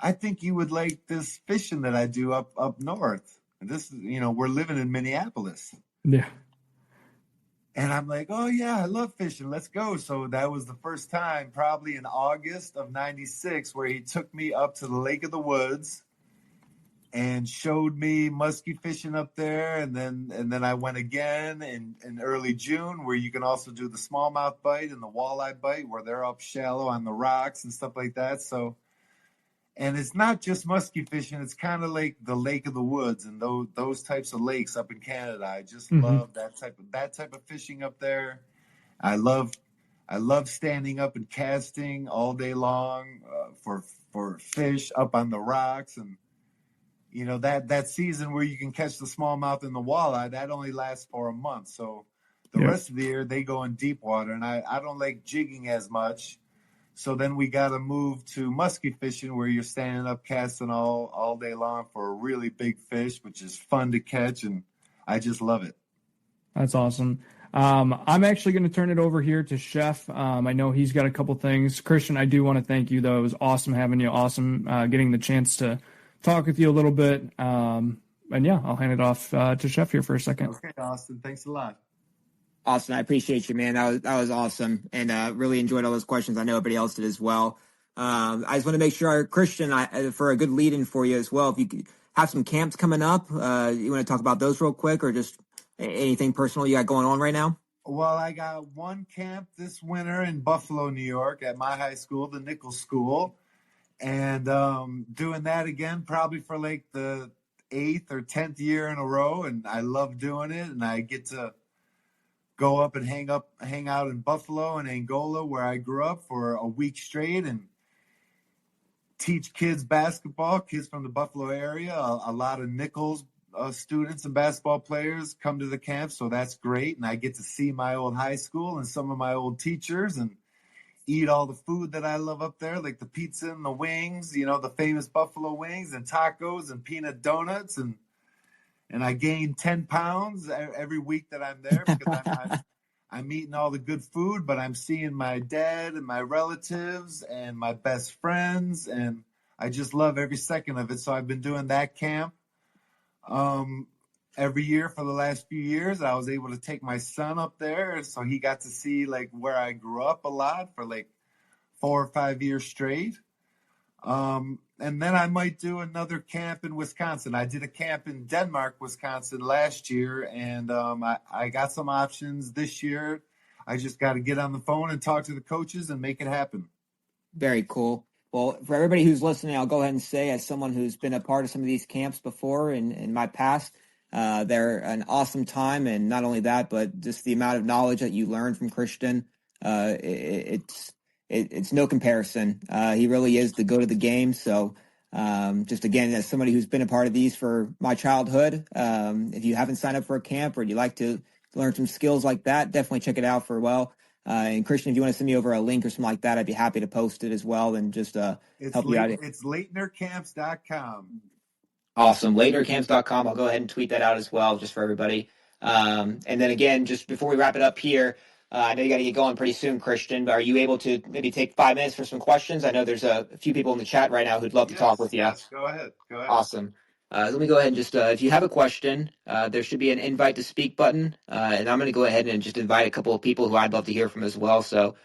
I think you would like this fishing that I do up north. And this, we're living in Minneapolis. Yeah. And I'm like, oh, yeah, I love fishing. Let's go. So that was the first time, probably in August of 96, where he took me up to the Lake of the Woods and showed me muskie fishing up there. And then I went again in early June, where you can also do the smallmouth bite and the walleye bite, where they're up shallow on the rocks and stuff like that. So, and it's not just muskie fishing. It's kind of like the Lake of the Woods and those types of lakes up in Canada. I just love that type of fishing up there. I love standing up and casting all day long for fish up on the rocks. And that season where you can catch the smallmouth and the walleye, that only lasts for a month. So the rest of the year they go in deep water, and I don't like jigging as much. So then we got to move to muskie fishing, where you're standing up casting all day long for a really big fish, which is fun to catch, and I just love it. That's awesome. I'm actually going to turn it over here to Chef. I know he's got a couple things. Christian, I do want to thank you, though. It was awesome having you. Awesome getting the chance to talk with you a little bit. And yeah, I'll hand it off to Chef here for a second. Okay, Austin. Thanks a lot. Austin, I appreciate you, man. That was awesome, and really enjoyed all those questions. I know everybody else did as well. I just want to make sure, Christian, for a good lead-in for you as well, if you could have some camps coming up, you want to talk about those real quick, or just anything personal you got going on right now? Well, I got one camp this winter in Buffalo, New York, at my high school, the Nichols School, and doing that again probably for like the 8th or 10th year in a row, and I love doing it, and I get to go up and hang out in Buffalo and Angola, where I grew up, for a week straight, and teach kids basketball, kids from the Buffalo area. A lot of Nichols students and basketball players come to the camp, so that's great. And I get to see my old high school and some of my old teachers and eat all the food that I love up there, like the pizza and the wings, the famous Buffalo wings and tacos and peanut donuts. And I gain 10 pounds every week that I'm there, because I'm eating all the good food, but I'm seeing my dad and my relatives and my best friends, and I just love every second of it. So I've been doing that camp every year for the last few years. I was able to take my son up there, so he got to see like where I grew up a lot for like 4 or 5 years straight. And then I might do another camp in Wisconsin. I did a camp in Denmark, Wisconsin last year, and I got some options this year. I just got to get on the phone and talk to the coaches and make it happen. Very cool. Well, for everybody who's listening, I'll go ahead and say, as someone who's been a part of some of these camps before in my past, They're an awesome time, and not only that, but just the amount of knowledge that you learn from Christian. It's no comparison. He really is the goat of the game. So, just again, as somebody who's been a part of these for my childhood, if you haven't signed up for a camp or you'd like to learn some skills like that, definitely check it out for and Christian, if you want to send me over a link or something like that, I'd be happy to post it as well and just help you out. It's Laettnercamps.com. Awesome. Laettnercamps.com. I'll go ahead and tweet that out as well, just for everybody. And then again, just before we wrap it up here, I know you got to get going pretty soon, Christian, but are you able to maybe take 5 minutes for some questions? I know there's a few people in the chat right now who'd love to talk with you. Yes, go ahead. Awesome. Let me go ahead and just, if you have a question, there should be an invite to speak button. And I'm going to go ahead and just invite a couple of people who I'd love to hear from as well. So,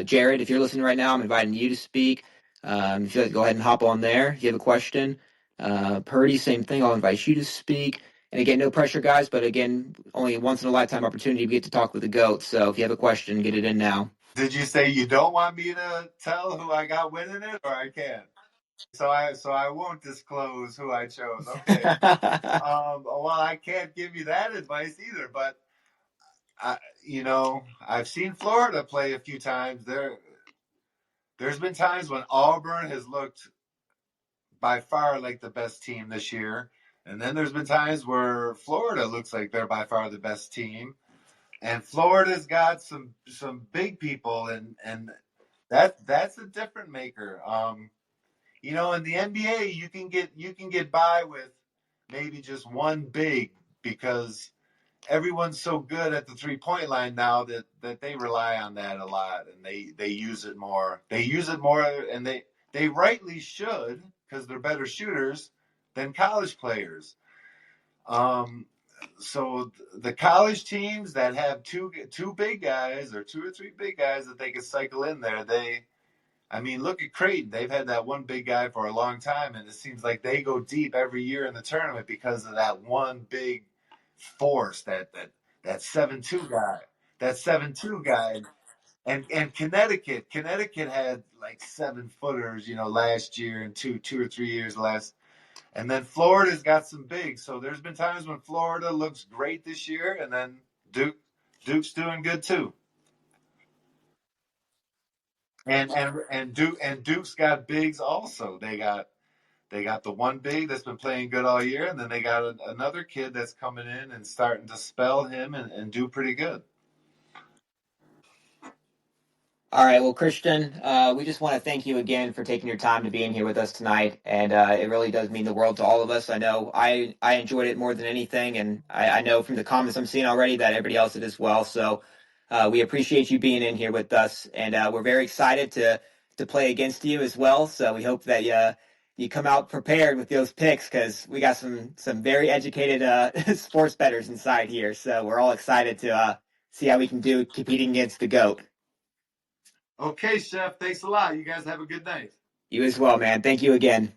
Jared, if you're listening right now, I'm inviting you to speak. If you'd like to go ahead and hop on there if you have a question. Purdy, same thing. I'll invite you to speak. And again, no pressure, guys. But again, only a once in a lifetime opportunity to get to talk with the GOAT. So if you have a question, get it in now. Did you say you don't want me to tell who I got winning it, or I can't? So I won't disclose who I chose. Okay. Well, I can't give you that advice either. But I've seen Florida play a few times. There's been times when Auburn has looked by far like the best team this year. And then there's been times where Florida looks like they're by far the best team. And Florida's got some big people, and that's a different maker. In the NBA, you can get by with maybe just one big, because everyone's so good at the 3-point line now that they rely on that a lot, and they use it more. And they rightly should, because they're better shooters than college players. So the college teams that have two big guys, or 2 or 3 big guys that they can cycle in there, look at Creighton. They've had that one big guy for a long time, and it seems like they go deep every year in the tournament because of that one big force, that 7-2 guy. That 7-2 guy. And Connecticut had like 7-footers, last year, and two or 3 years last. And then Florida's got some bigs. So there's been times when Florida looks great this year, and then Duke's doing good too. And Duke's got bigs also. They got the one big that's been playing good all year, and then they got another kid that's coming in and starting to spell him and do pretty good. All right. Well, Christian, we just want to thank you again for taking your time to be in here with us tonight. And it really does mean the world to all of us. I know I enjoyed it more than anything. And I know from the comments I'm seeing already that everybody else did as well. So we appreciate you being in here with us. And we're very excited to play against you as well. So we hope that you come out prepared with those picks, because we got some very educated sports bettors inside here. So we're all excited to see how we can do competing against the GOAT. Okay, Chef. Thanks a lot. You guys have a good night. You as well, man. Thank you again.